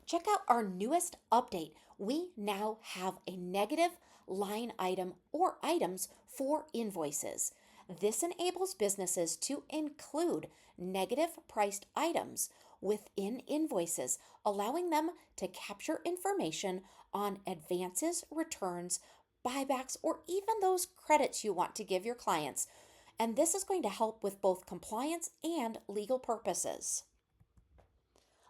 Check out our newest update. We now have a negative line item or items for invoices. This enables businesses to include negative priced items within invoices, allowing them to capture information on advances, returns, buybacks, or even those credits you want to give your clients. And this is going to help with both compliance and legal purposes.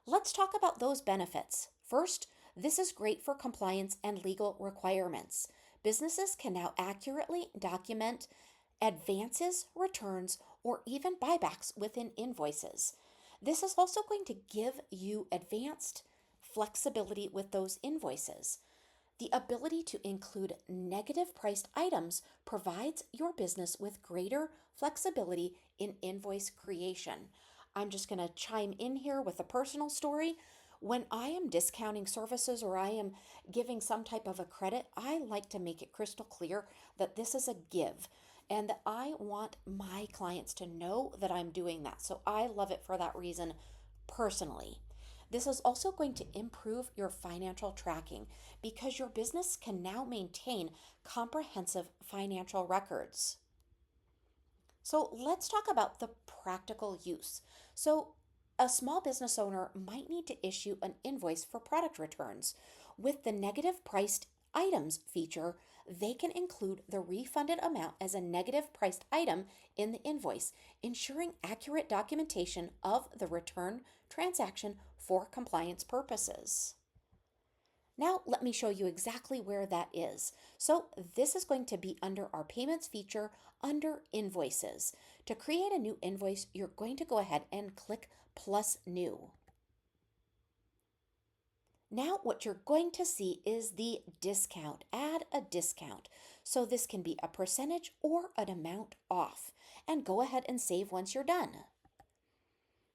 Let's talk about those benefits. First, this is great for compliance and legal requirements. Businesses can now accurately document advances, returns, or even buybacks within invoices. This is also going to give you advanced flexibility with those invoices. The ability to include negative priced items provides your business with greater flexibility in invoice creation. I'm just going to chime in here with a personal story. When I am discounting services or I am giving some type of a credit, I like to make it crystal clear that this is a give and that I want my clients to know that I'm doing that. So I love it for that reason personally. This is also going to improve your financial tracking because your business can now maintain comprehensive financial records. So let's talk about the practical use. So a small business owner might need to issue an invoice for product returns. With the negative priced items feature, they can include the refunded amount as a negative priced item in the invoice, ensuring accurate documentation of the return transaction for compliance purposes. Now, let me show you exactly where that is. So this is going to be under our payments feature under invoices. To create a new invoice, you're going to go ahead and click plus new. Now what you're going to see is the discount. Add a discount. So this can be a percentage or an amount off. And go ahead and save once you're done.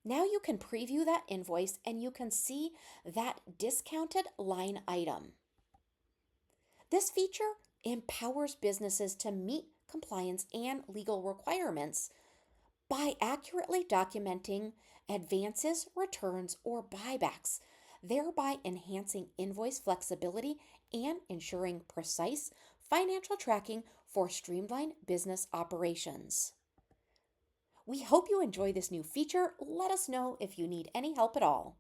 Now you can preview that invoice and you can see that discounted line item. This feature empowers businesses to meet compliance and legal requirements by accurately documenting advances, returns, or buybacks, thereby enhancing invoice flexibility and ensuring precise financial tracking for streamlined business operations. We hope you enjoy this new feature. Let us know if you need any help at all.